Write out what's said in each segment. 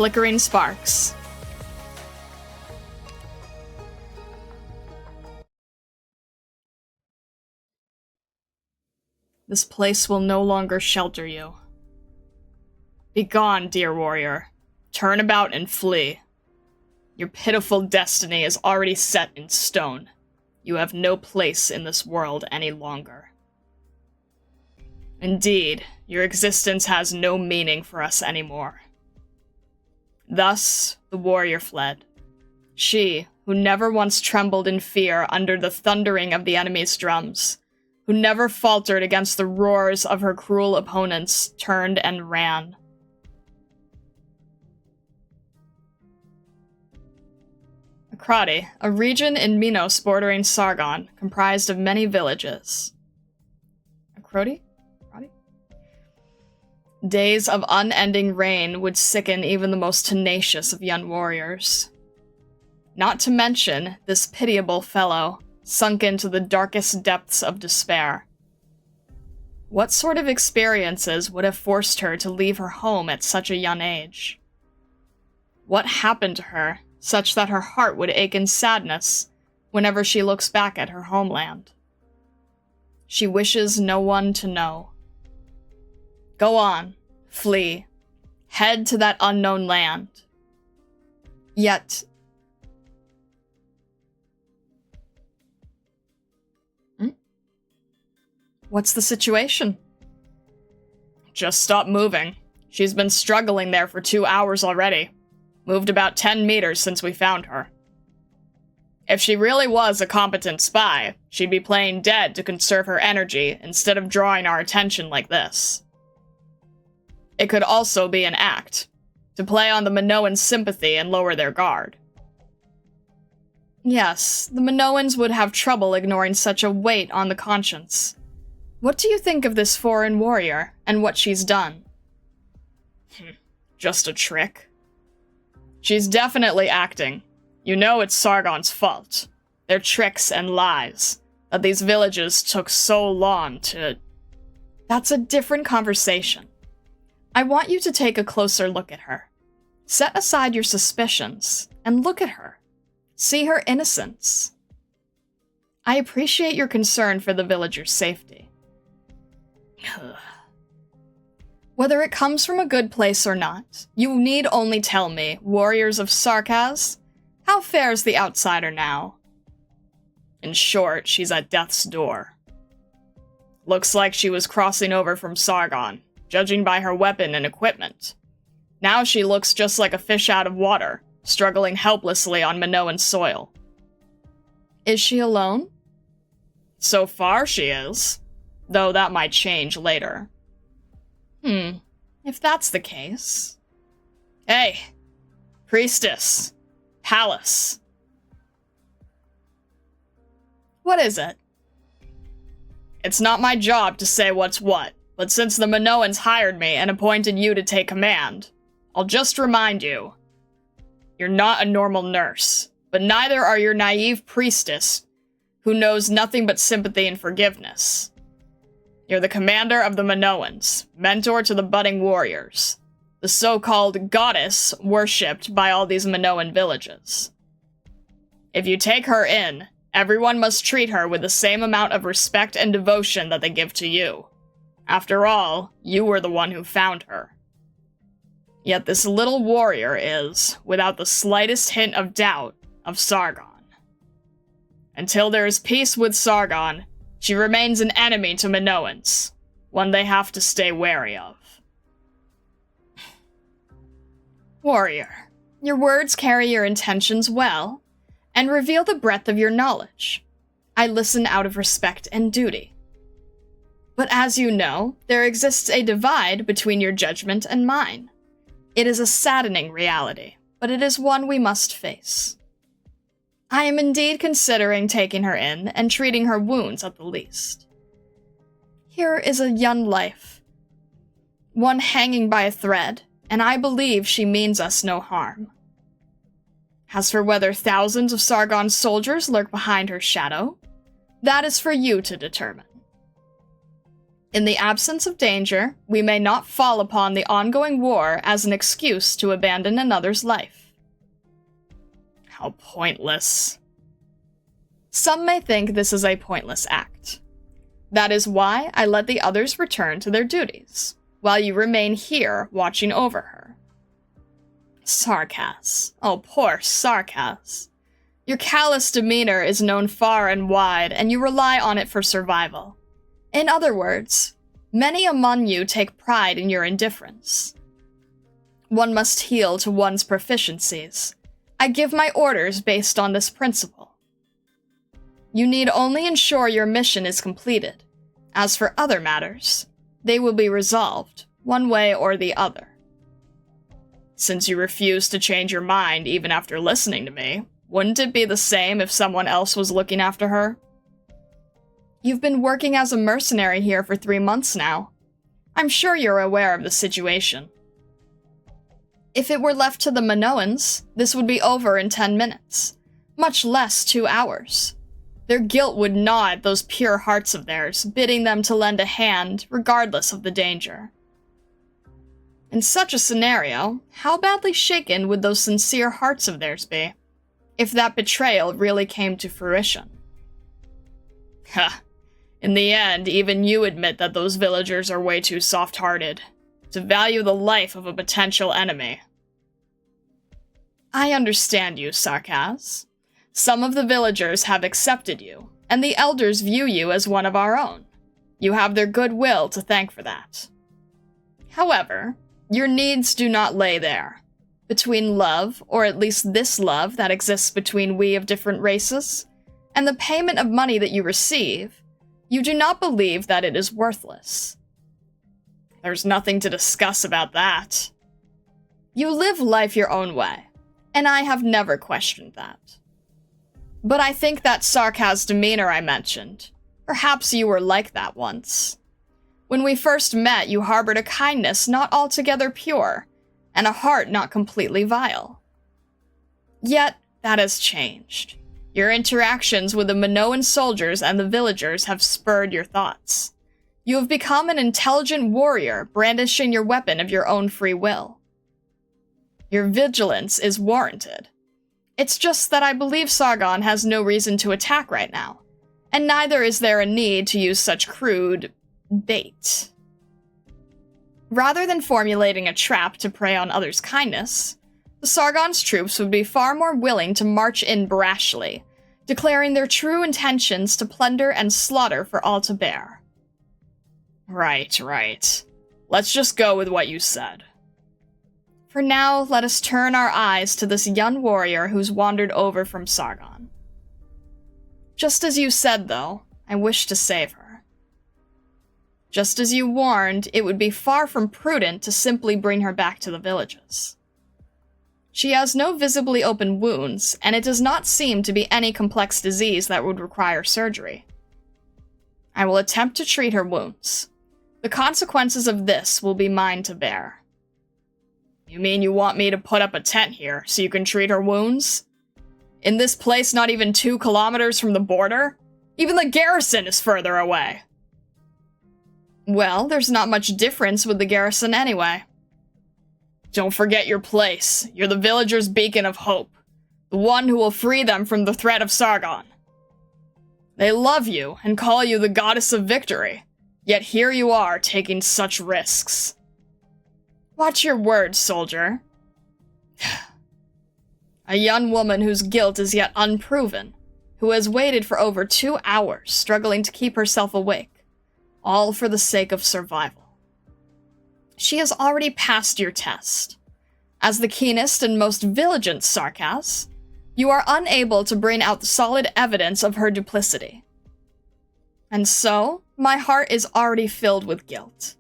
flickering sparks. This place will no longer shelter you. Begone, dear warrior. Turn about and flee. Your pitiful destiny is already set in stone. You have no place in this world any longer. Indeed, your existence has no meaning for us anymore. Thus, the warrior fled. She, who never once trembled in fear under the thundering of the enemy's drums, who never faltered against the roars of her cruel opponents, turned and ran. Akrati, a region in Minos bordering Sargon, comprised of many villages. Akrati? Days of unending rain would sicken even the most tenacious of young warriors. Not to mention this pitiable fellow, sunk into the darkest depths of despair. What sort of experiences would have forced her to leave her home at such a young age? What happened to her, such that her heart would ache in sadness whenever she looks back at her homeland? She wishes no one to know. Go on, flee, head to that unknown land. Yet... What's the situation? Just stop moving. She's been struggling there for 2 hours already. Moved about 10 meters since we found her. If she really was a competent spy, she'd be playing dead to conserve her energy instead of drawing our attention like this. It could also be an act, to play on the Minoan's sympathy and lower their guard. Yes, the Minoans would have trouble ignoring such a weight on the conscience. What do you think of this foreign warrior, and what she's done? Just a trick. She's definitely acting. You know it's Sargon's fault. Their tricks and lies. That these villages took so long to... That's a different conversation. I want you to take a closer look at her. Set aside your suspicions, and look at her. See her innocence. I appreciate your concern for the villagers' safety. Whether it comes from a good place or not, you need only tell me, warriors of Sarkaz, how fares the outsider now? In short, she's at death's door. Looks like she was crossing over from Sargon, judging by her weapon and equipment. Now she looks just like a fish out of water, struggling helplessly on Minoan soil. Is she alone? So far she is, though that might change later. If that's the case... Hey! Priestess! Pallas! What is it? It's not my job to say what's what, but since the Minoans hired me and appointed you to take command, I'll just remind you. You're not a normal nurse, but neither are your naive priestess, who knows nothing but sympathy and forgiveness. You're the commander of the Minoans, mentor to the budding warriors, the so-called goddess worshipped by all these Minoan villages. If you take her in, everyone must treat her with the same amount of respect and devotion that they give to you. After all, you were the one who found her. Yet this little warrior is, without the slightest hint of doubt, of Sargon. Until there is peace with Sargon, she remains an enemy to Minoans, one they have to stay wary of. Warrior, your words carry your intentions well, and reveal the breadth of your knowledge. I listen out of respect and duty. But as you know, there exists a divide between your judgment and mine. It is a saddening reality, but it is one we must face. I am indeed considering taking her in and treating her wounds at the least. Here is a young life, one hanging by a thread, and I believe she means us no harm. As for whether thousands of Sargon's soldiers lurk behind her shadow, that is for you to determine. In the absence of danger, we may not fall upon the ongoing war as an excuse to abandon another's life. How pointless. Some may think this is a pointless act. That is why I let the others return to their duties, while you remain here watching over her. Sarkaz. Oh, poor Sarkaz. Your callous demeanor is known far and wide, and you rely on it for survival. In other words, many among you take pride in your indifference. One must heal to one's proficiencies. I give my orders based on this principle. You need only ensure your mission is completed. As for other matters, they will be resolved, one way or the other. Since you refuse to change your mind even after listening to me, wouldn't it be the same if someone else was looking after her? You've been working as a mercenary here for 3 months now. I'm sure you're aware of the situation. If it were left to the Minoans, this would be over in 10 minutes, much less 2 hours. Their guilt would gnaw at those pure hearts of theirs, bidding them to lend a hand, regardless of the danger. In such a scenario, how badly shaken would those sincere hearts of theirs be, if that betrayal really came to fruition? Ha! In the end, even you admit that those villagers are way too soft-hearted to value the life of a potential enemy. I understand you, Sarkaz. Some of the villagers have accepted you, and the elders view you as one of our own. You have their goodwill to thank for that. However, your needs do not lay there. Between love, or at least this love that exists between we of different races, and the payment of money that you receive, you do not believe that it is worthless. There's nothing to discuss about that. You live life your own way, and I have never questioned that. But I think that Sarkaz demeanor I mentioned, perhaps you were like that once. When we first met, you harbored a kindness not altogether pure, and a heart not completely vile. Yet, that has changed. Your interactions with the Minoan soldiers and the villagers have spurred your thoughts. You have become an intelligent warrior, brandishing your weapon of your own free will. Your vigilance is warranted. It's just that I believe Sargon has no reason to attack right now, and neither is there a need to use such crude bait. Rather than formulating a trap to prey on others' kindness, the Sargon's troops would be far more willing to march in brashly, declaring their true intentions to plunder and slaughter for all to bear. Right. Let's just go with what you said. For now, let us turn our eyes to this young warrior who's wandered over from Sargon. Just as you said, though, I wish to save her. Just as you warned, it would be far from prudent to simply bring her back to the villages. She has no visibly open wounds, and it does not seem to be any complex disease that would require surgery. I will attempt to treat her wounds. The consequences of this will be mine to bear. You mean you want me to put up a tent here so you can treat her wounds? In this place not even 2 kilometers from the border? Even the garrison is further away. Well, there's not much difference with the garrison anyway. Don't forget your place. You're the villagers' beacon of hope. The one who will free them from the threat of Sargon. They love you and call you the goddess of victory. Yet here you are taking such risks. Watch your words, soldier. A young woman whose guilt is yet unproven, who has waited for over 2 hours, struggling to keep herself awake, all for the sake of survival. She has already passed your test. As the keenest and most vigilant Sarkaz, you are unable to bring out the solid evidence of her duplicity. And so, my heart is already filled with guilt.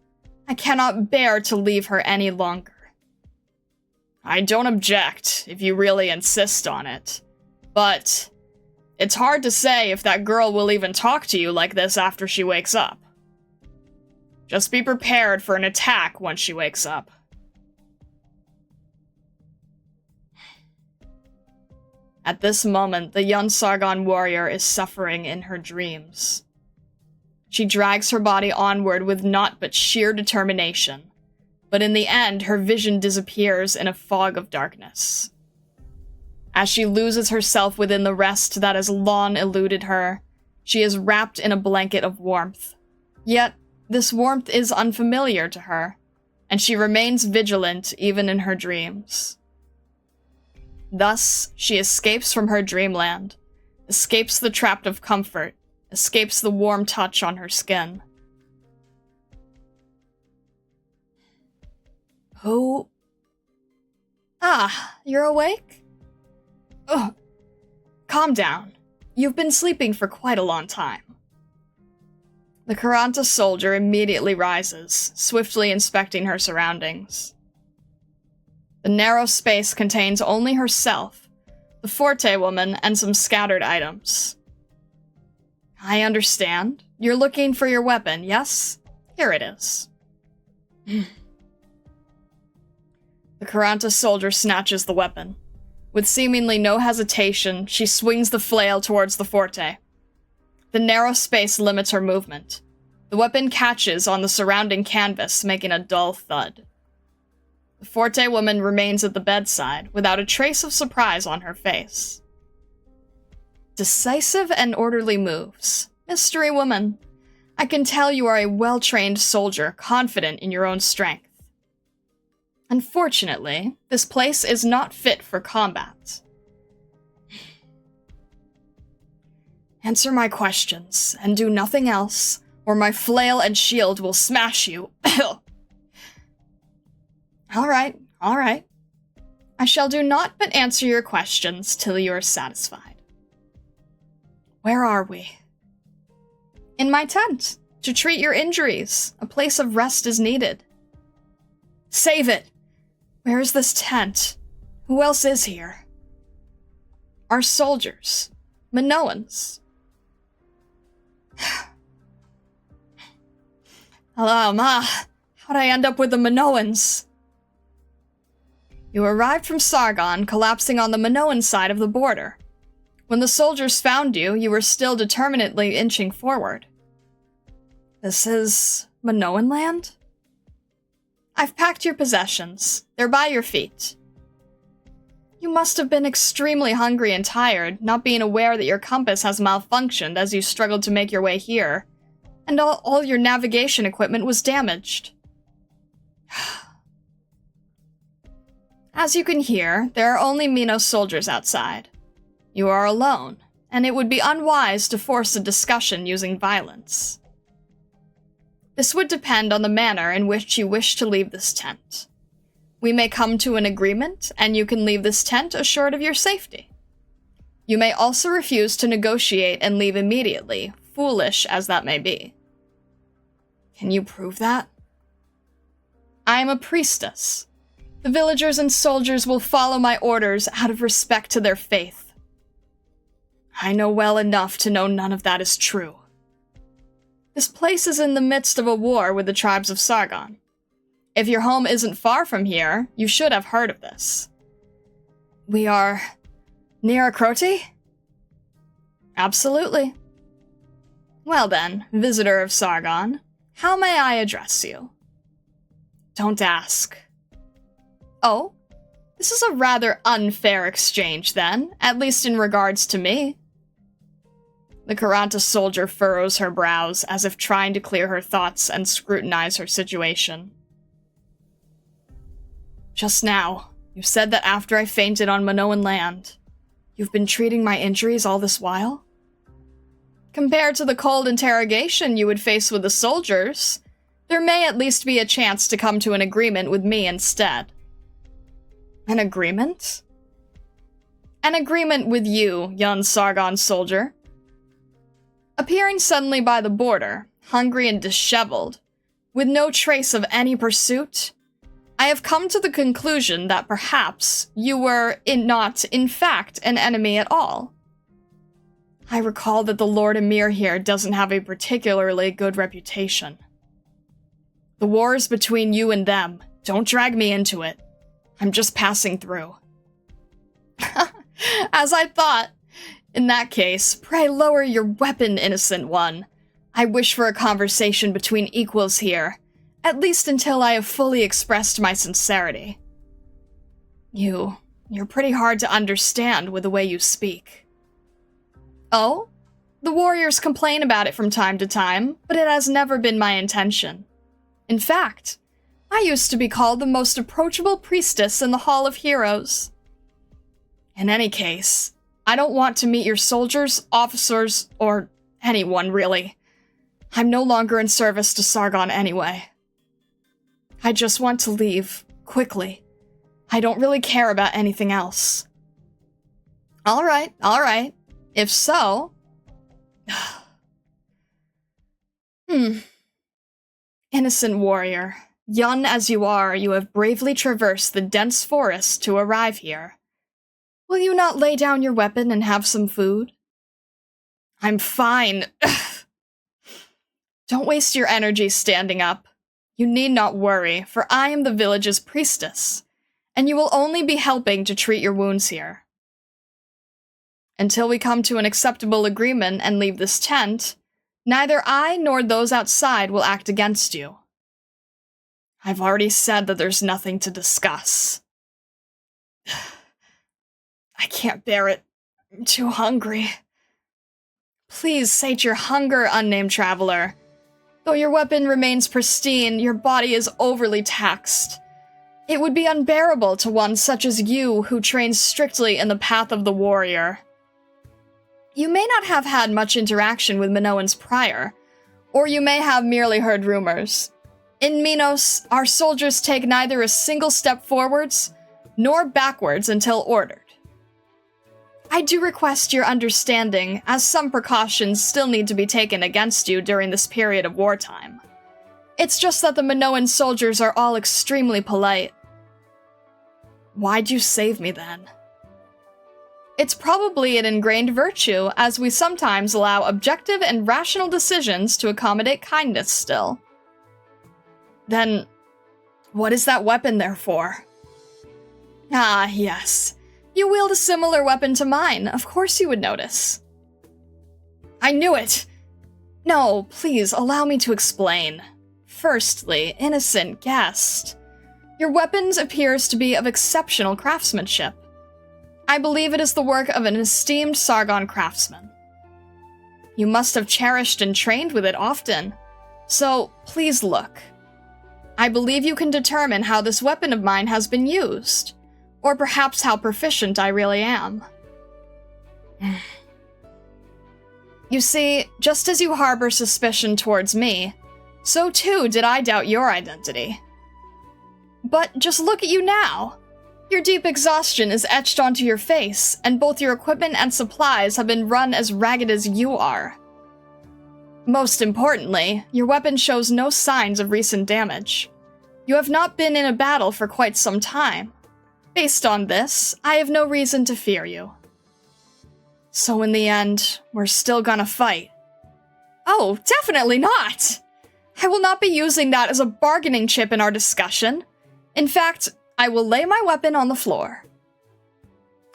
I cannot bear to leave her any longer. I don't object, if you really insist on it. But it's hard to say if that girl will even talk to you like this after she wakes up. Just be prepared for an attack once she wakes up. At this moment, the young Sargon warrior is suffering in her dreams. She drags her body onward with naught but sheer determination. But in the end, her vision disappears in a fog of darkness. As she loses herself within the rest that has long eluded her, she is wrapped in a blanket of warmth. Yet, this warmth is unfamiliar to her, and she remains vigilant even in her dreams. Thus, she escapes from her dreamland, escapes the trap of comfort, escapes the warm touch on her skin. Who? Ah, you're awake? Ugh. Calm down. You've been sleeping for quite a long time. The Dokutah soldier immediately rises, swiftly inspecting her surroundings. The narrow space contains only herself, the Forte woman, and some scattered items. I understand. You're looking for your weapon, yes? Here it is. The Dokutah soldier snatches the weapon. With seemingly no hesitation, she swings the flail towards the Forte. The narrow space limits her movement. The weapon catches on the surrounding canvas, making a dull thud. The Forte woman remains at the bedside, without a trace of surprise on her face. Decisive and orderly moves. Mystery woman, I can tell you are a well-trained soldier, confident in your own strength. Unfortunately, this place is not fit for combat. Answer my questions, and do nothing else, or my flail and shield will smash you. All right. I shall do naught but answer your questions till you are satisfied. Where are we? In my tent, to treat your injuries. A place of rest is needed. Save it! Where is this tent? Who else is here? Our soldiers. Minoans. Hello, Ma. How'd I end up with the Minoans? You arrived from Sargon, collapsing on the Minoan side of the border. When the soldiers found you, you were still determinedly inching forward. This is Minoan land? I've packed your possessions. They're by your feet. You must have been extremely hungry and tired, not being aware that your compass has malfunctioned as you struggled to make your way here, and all your navigation equipment was damaged. As you can hear, there are only Minos soldiers outside. You are alone, and it would be unwise to force a discussion using violence. This would depend on the manner in which you wish to leave this tent. We may come to an agreement, and you can leave this tent assured of your safety. You may also refuse to negotiate and leave immediately, foolish as that may be. Can you prove that? I am a priestess. The villagers and soldiers will follow my orders out of respect to their faith. I know well enough to know none of that is true. This place is in the midst of a war with the tribes of Sargon. If your home isn't far from here, you should have heard of this. We are near Arknights? Absolutely. Well then, visitor of Sargon, how may I address you? Don't ask. Oh? This is a rather unfair exchange then, at least in regards to me. The Dokutah soldier furrows her brows, as if trying to clear her thoughts and scrutinize her situation. Just now, you said that after I fainted on Minoan land, you've been treating my injuries all this while? Compared to the cold interrogation you would face with the soldiers, there may at least be a chance to come to an agreement with me instead. An agreement? An agreement with you, young Sargon soldier. Appearing suddenly by the border, hungry and disheveled, with no trace of any pursuit, I have come to the conclusion that perhaps you were not, in fact, an enemy at all. I recall that the Lord Emir here doesn't have a particularly good reputation. The war is between you and them. Don't drag me into it. I'm just passing through. As I thought. In that case, pray lower your weapon, innocent one. I wish for a conversation between equals here, at least until I have fully expressed my sincerity. You're pretty hard to understand with the way you speak. Oh? The warriors complain about it from time to time, but it has never been my intention. In fact, I used to be called the most approachable priestess in the Hall of Heroes. In any case, I don't want to meet your soldiers, officers, or anyone, really. I'm no longer in service to Sargon anyway. I just want to leave, quickly. I don't really care about anything else. Alright. If so... Innocent warrior, young as you are, you have bravely traversed the dense forest to arrive here. Will you not lay down your weapon and have some food? I'm fine. Don't waste your energy standing up. You need not worry, for I am the village's priestess, and you will only be helping to treat your wounds here. Until we come to an acceptable agreement and leave this tent, neither I nor those outside will act against you. I've already said that there's nothing to discuss. I can't bear it. I'm too hungry. Please sate your hunger, unnamed traveler. Though your weapon remains pristine, your body is overly taxed. It would be unbearable to one such as you who trains strictly in the path of the warrior. You may not have had much interaction with Minoans prior, or you may have merely heard rumors. In Minos, our soldiers take neither a single step forwards, nor backwards until ordered. I do request your understanding, as some precautions still need to be taken against you during this period of wartime. It's just that the Minoan soldiers are all extremely polite. Why'd you save me then? It's probably an ingrained virtue, as we sometimes allow objective and rational decisions to accommodate kindness still. Then, what is that weapon there for? Ah, yes. You wield a similar weapon to mine. Of course you would notice. I knew it! No, please, allow me to explain. Firstly, innocent guest. Your weapon appears to be of exceptional craftsmanship. I believe it is the work of an esteemed Sargon craftsman. You must have cherished and trained with it often. So, please look. I believe you can determine how this weapon of mine has been used. Or perhaps how proficient I really am. You see, just as you harbor suspicion towards me, so too did I doubt your identity. But just look at you now. Your deep exhaustion is etched onto your face, and both your equipment and supplies have been run as ragged as you are. Most importantly, your weapon shows no signs of recent damage. You have not been in a battle for quite some time. Based on this, I have no reason to fear you. So in the end, we're still gonna fight. Oh, definitely not! I will not be using that as a bargaining chip in our discussion. In fact, I will lay my weapon on the floor.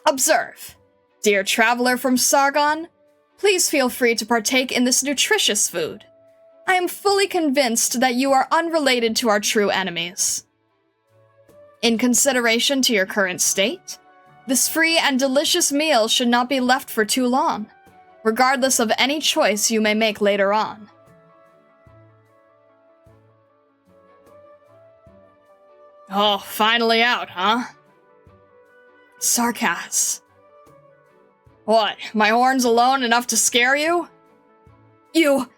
Observe. Dear traveler from Sargon, please feel free to partake in this nutritious food. I am fully convinced that you are unrelated to our true enemies. In consideration to your current state, this free and delicious meal should not be left for too long, regardless of any choice you may make later on. Oh, finally out, huh? Sarkas. What, my horns alone enough to scare you? You...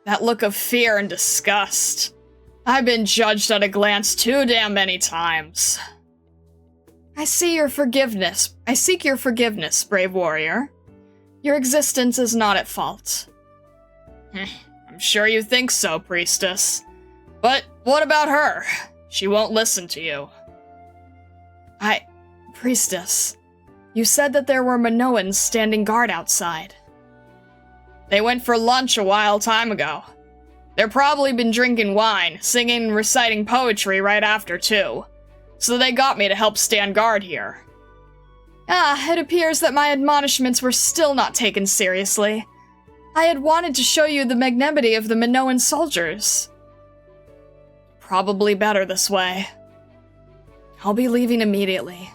That look of fear and disgust. I've been judged at a glance too damn many times. I seek your forgiveness, brave warrior. Your existence is not at fault. I'm sure you think so, priestess. But what about her? She won't listen to you. Priestess, you said that there were Minoans standing guard outside. They went for lunch a while time ago. They've probably been drinking wine, singing and reciting poetry right after, too. So they got me to help stand guard here. It appears that my admonishments were still not taken seriously. I had wanted to show you the magnanimity of the Minoan soldiers. Probably better this way. I'll be leaving immediately.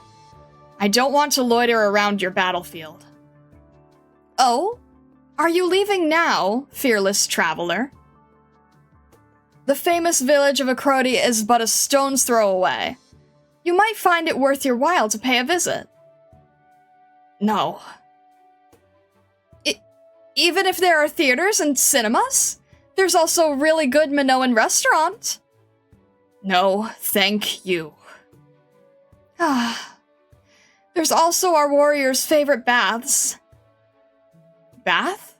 I don't want to loiter around your battlefield. Oh? Are you leaving now, fearless traveler? The famous village of Arknights is but a stone's throw away. You might find it worth your while to pay a visit. No. Even if there are theaters and cinemas, there's also a really good Minoan restaurant. No, thank you. There's also our warriors' favorite baths. Bath?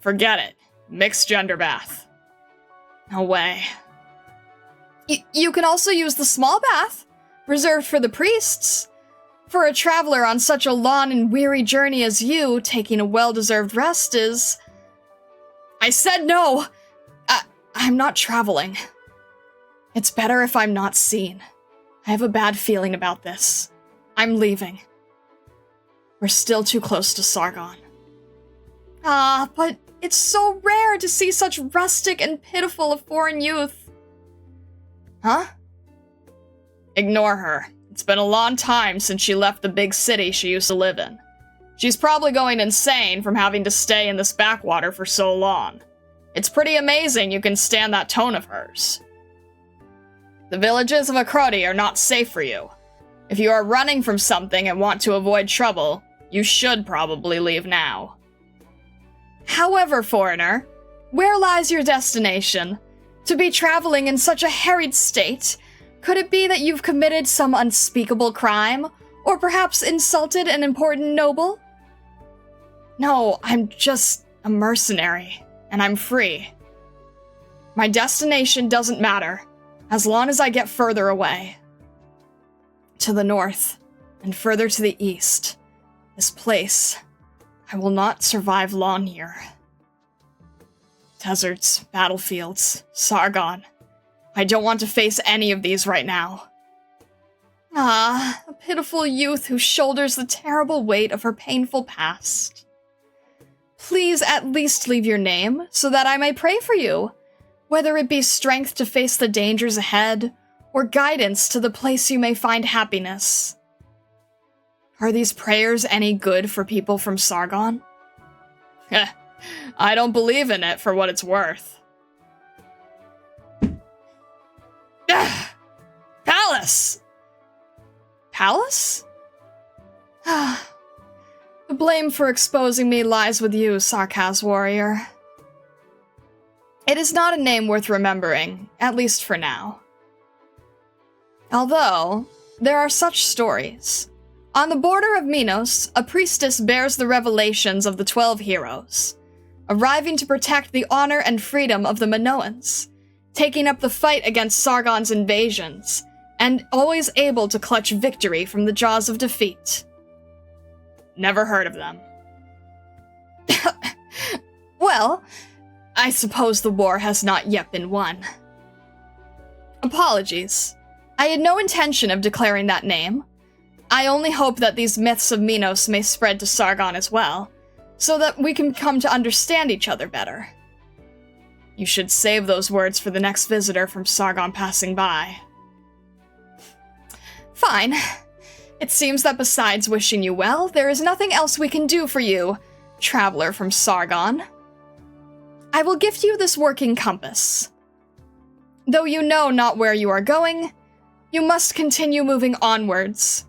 Forget it. Mixed gender bath. No way. You can also use the small bath, reserved for the priests. For a traveler on such a long and weary journey as you, taking a well-deserved rest is... I said no! I'm not traveling. It's better if I'm not seen. I have a bad feeling about this. I'm leaving. We're still too close to Sargon. But it's so rare to see such rustic and pitiful a foreign youth. Huh? Ignore her. It's been a long time since she left the big city she used to live in. She's probably going insane from having to stay in this backwater for so long. It's pretty amazing you can stand that tone of hers. The villages of Arknights are not safe for you. If you are running from something and want to avoid trouble, you should probably leave now. However, foreigner, where lies your destination? To be traveling in such a harried state, could it be that you've committed some unspeakable crime, or perhaps insulted an important noble? No, I'm just a mercenary, and I'm free. My destination doesn't matter, as long as I get further away. To the north, and further to the east. This place, I will not survive long here. Deserts, battlefields, Sargon. I don't want to face any of these right now. A pitiful youth who shoulders the terrible weight of her painful past. Please at least leave your name, so that I may pray for you, whether it be strength to face the dangers ahead, or guidance to the place you may find happiness. Are these prayers any good for people from Sargon? I don't believe in it for what it's worth. Pallas! Pallas? The blame for exposing me lies with you, Sarkaz warrior. It is not a name worth remembering, at least for now. Although, there are such stories. On the border of Minos, a priestess bears the revelations of the 12 heroes, arriving to protect the honor and freedom of the Minoans, taking up the fight against Sargon's invasions, and always able to clutch victory from the jaws of defeat. Never heard of them. Well, I suppose the war has not yet been won. Apologies. I had no intention of declaring that name. I only hope that these myths of Minos may spread to Sargon as well, so that we can come to understand each other better. You should save those words for the next visitor from Sargon passing by. Fine. It seems that besides wishing you well, there is nothing else we can do for you, traveler from Sargon. I will gift you this working compass. Though you know not where you are going, you must continue moving onwards.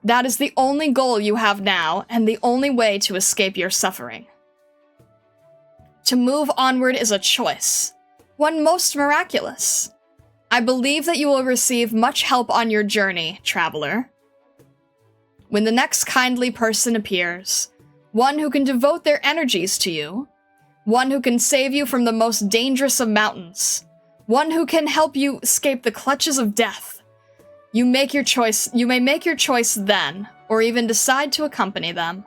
That is the only goal you have now, and the only way to escape your suffering. To move onward is a choice, one most miraculous. I believe that you will receive much help on your journey, traveler. When the next kindly person appears, one who can devote their energies to you, one who can save you from the most dangerous of mountains, one who can help you escape the clutches of death, you may make your choice then, or even decide to accompany them.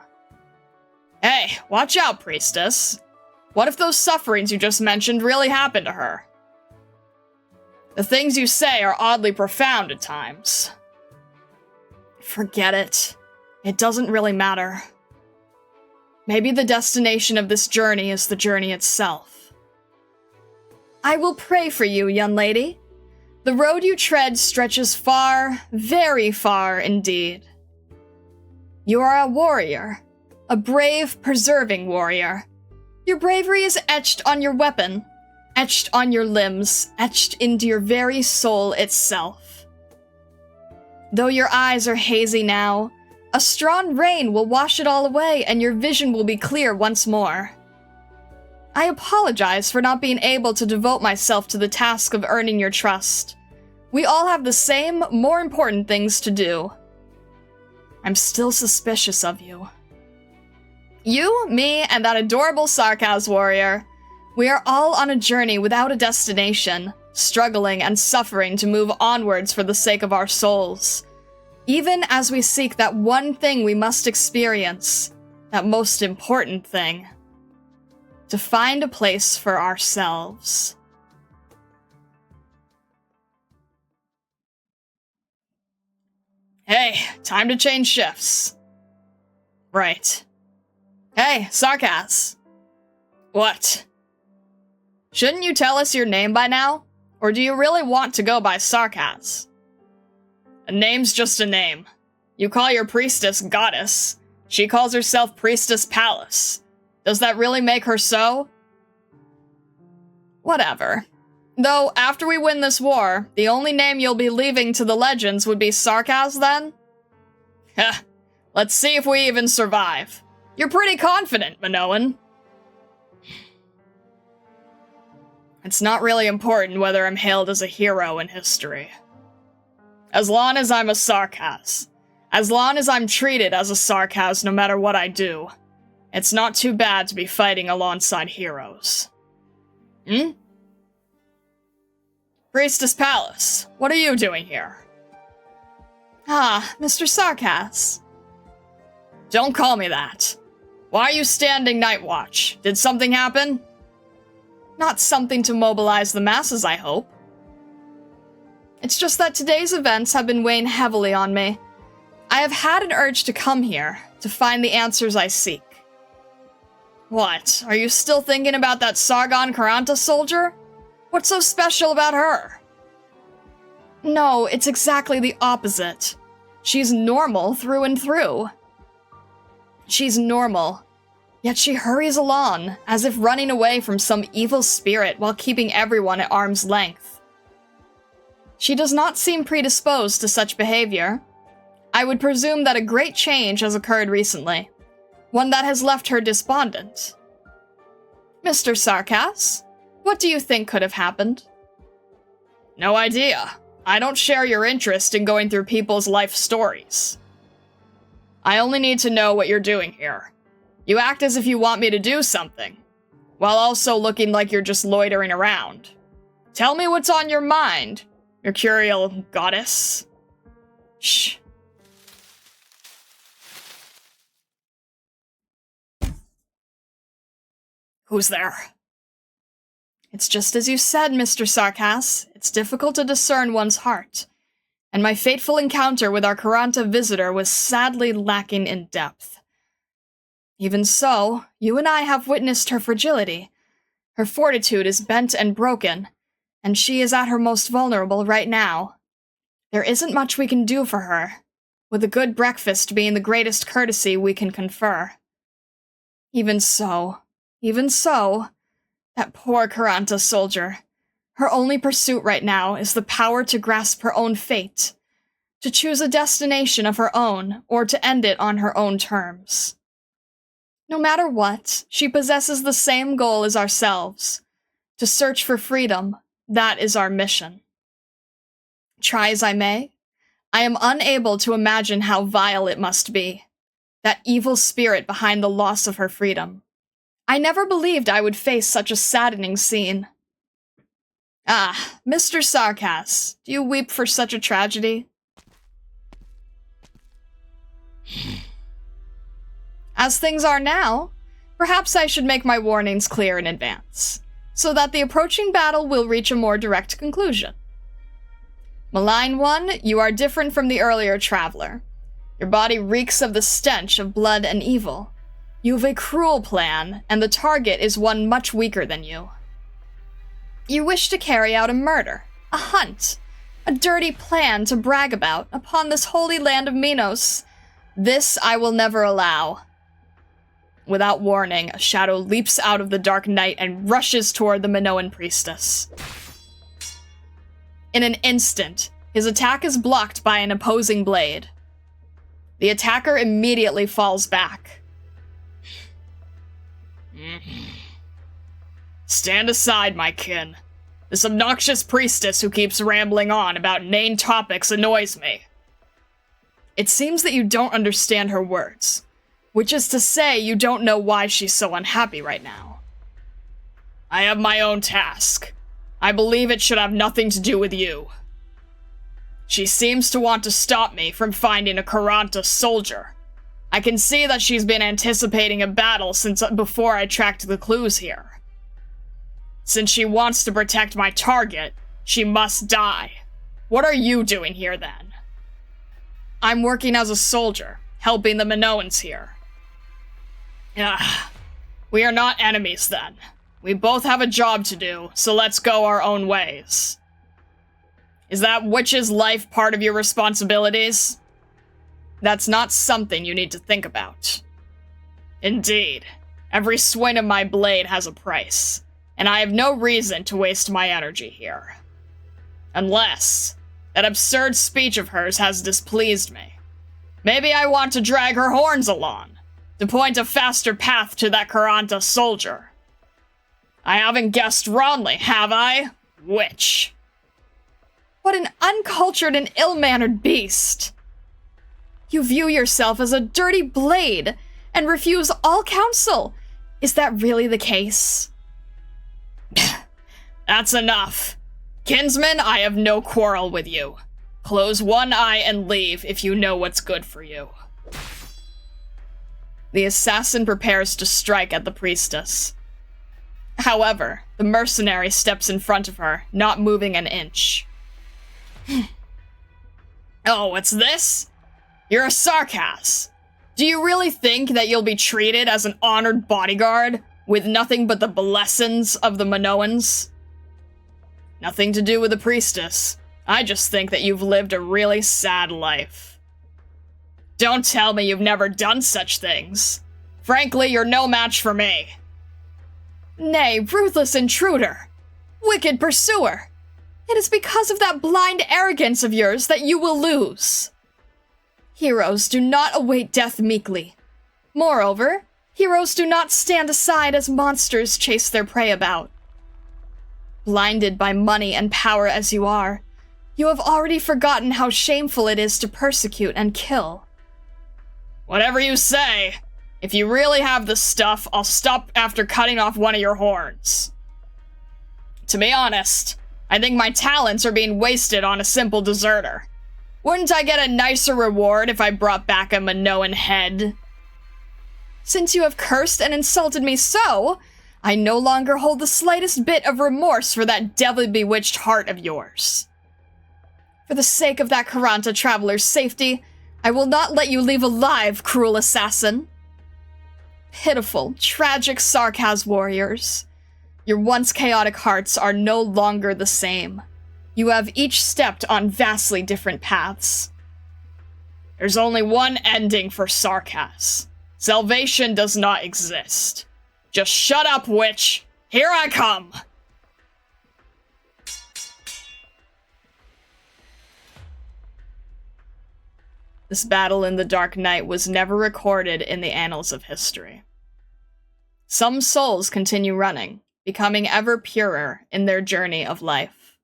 Hey, watch out, priestess. What if those sufferings you just mentioned really happened to her? The things you say are oddly profound at times. Forget it. It doesn't really matter. Maybe the destination of this journey is the journey itself. I will pray for you, young lady. The road you tread stretches far, very far indeed. You are a warrior, a brave, persevering warrior. Your bravery is etched on your weapon, etched on your limbs, etched into your very soul itself. Though your eyes are hazy now, a strong rain will wash it all away and your vision will be clear once more. I apologize for not being able to devote myself to the task of earning your trust. We all have the same, more important things to do. I'm still suspicious of you. You, me, and that adorable Sarkaz warrior, we are all on a journey without a destination, struggling and suffering to move onwards for the sake of our souls. Even as we seek that one thing we must experience, that most important thing. To find a place for ourselves. Hey, time to change shifts. Right. Hey, Sarkaz. What? Shouldn't you tell us your name by now? Or do you really want to go by Sarkaz? A name's just a name. You call your priestess goddess. She calls herself Priestess Pallas. Does that really make her so? Whatever. Though, after we win this war, the only name you'll be leaving to the legends would be Sarkaz then? Heh, let's see if we even survive. You're pretty confident, Minoan. It's not really important whether I'm hailed as a hero in history. As long as I'm a Sarkaz. As long as I'm treated as a Sarkaz no matter what I do. It's not too bad to be fighting alongside heroes. Priestess Pallas, what are you doing here? Ah, Mr. Sarkaz. Don't call me that. Why are you standing night watch? Did something happen? Not something to mobilize the masses, I hope. It's just that today's events have been weighing heavily on me. I have had an urge to come here, to find the answers I seek. What, are you still thinking about that Sargon Karanta soldier? What's so special about her? No, it's exactly the opposite. She's normal through and through. She's normal, yet she hurries along, as if running away from some evil spirit while keeping everyone at arm's length. She does not seem predisposed to such behavior. I would presume that a great change has occurred recently, one that has left her despondent. Mr. Sarkaz, what do you think could have happened? No idea. I don't share your interest in going through people's life stories. I only need to know what you're doing here. You act as if you want me to do something, while also looking like you're just loitering around. Tell me what's on your mind, mercurial goddess. Shh. Who's there? It's just as you said, Mr. Sarkaz. It's difficult to discern one's heart. And my fateful encounter with our Karanta visitor was sadly lacking in depth. Even so, you and I have witnessed her fragility. Her fortitude is bent and broken, and she is at her most vulnerable right now. There isn't much we can do for her, with a good breakfast being the greatest courtesy we can confer. Even so, that poor Karanta soldier. Her only pursuit right now is the power to grasp her own fate, to choose a destination of her own, or to end it on her own terms. No matter what, she possesses the same goal as ourselves, to search for freedom. That is our mission. Try as I may, I am unable to imagine how vile it must be, that evil spirit behind the loss of her freedom. I never believed I would face such a saddening scene. Ah, Mr. Sarkaz, do you weep for such a tragedy? As things are now, perhaps I should make my warnings clear in advance, so that the approaching battle will reach a more direct conclusion. Malign one, you are different from the earlier traveler. Your body reeks of the stench of blood and evil. You've a cruel plan, and the target is one much weaker than you. You wish to carry out a murder, a hunt, a dirty plan to brag about upon this holy land of Minos. This I will never allow. Without warning, a shadow leaps out of the dark night and rushes toward the Minoan priestess. In an instant, his attack is blocked by an opposing blade. The attacker immediately falls back. Stand aside, my kin. This obnoxious priestess who keeps rambling on about inane topics annoys me. It seems that you don't understand her words, which is to say you don't know why she's so unhappy right now. I have my own task. I believe it should have nothing to do with you. She seems to want to stop me from finding a Karanta soldier. I can see that she's been anticipating a battle since before I tracked the clues here. Since she wants to protect my target, she must die. What are you doing here then? I'm working as a soldier, helping the Minoans here. We are not enemies then. We both have a job to do, so let's go our own ways. Is that witch's life part of your responsibilities? That's not something you need to think about. Indeed, every swing of my blade has a price, and I have no reason to waste my energy here. Unless that absurd speech of hers has displeased me. Maybe I want to drag her horns along, to point a faster path to that Karanta soldier. I haven't guessed wrongly, have I? Witch. What an uncultured and ill-mannered beast. You view yourself as a dirty blade and refuse all counsel. Is that really the case? That's enough. Kinsman, I have no quarrel with you. Close one eye and leave if you know what's good for you. The assassin prepares to strike at the priestess. However, the mercenary steps in front of her, not moving an inch. Oh, what's this? You're a Sarkas. Do you really think that you'll be treated as an honored bodyguard with nothing but the blessings of the Minoans? Nothing to do with the priestess. I just think that you've lived a really sad life. Don't tell me you've never done such things. Frankly, you're no match for me. Nay, ruthless intruder! Wicked pursuer! It is because of that blind arrogance of yours that you will lose. Heroes do not await death meekly. Moreover, heroes do not stand aside as monsters chase their prey about. Blinded by money and power as you are, you have already forgotten how shameful it is to persecute and kill. Whatever you say. If you really have the stuff, I'll stop after cutting off one of your horns. To be honest, I think my talents are being wasted on a simple deserter. Wouldn't I get a nicer reward if I brought back a Minoan head? Since you have cursed and insulted me so, I no longer hold the slightest bit of remorse for that devil-bewitched heart of yours. For the sake of that Karanta traveler's safety, I will not let you leave alive, cruel assassin. Pitiful, tragic Sarkas warriors. Your once chaotic hearts are no longer the same. You have each stepped on vastly different paths. There's only one ending for Sarkas. Salvation does not exist. Just shut up, witch! Here I come! This battle in the Dark Night was never recorded in the annals of history. Some souls continue running, becoming ever purer in their journey of life.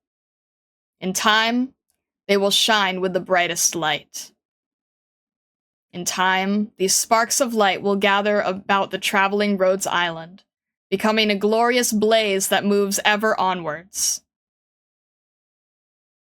In time, they will shine with the brightest light. In time, these sparks of light will gather about the traveling Rhodes Island, becoming a glorious blaze that moves ever onwards.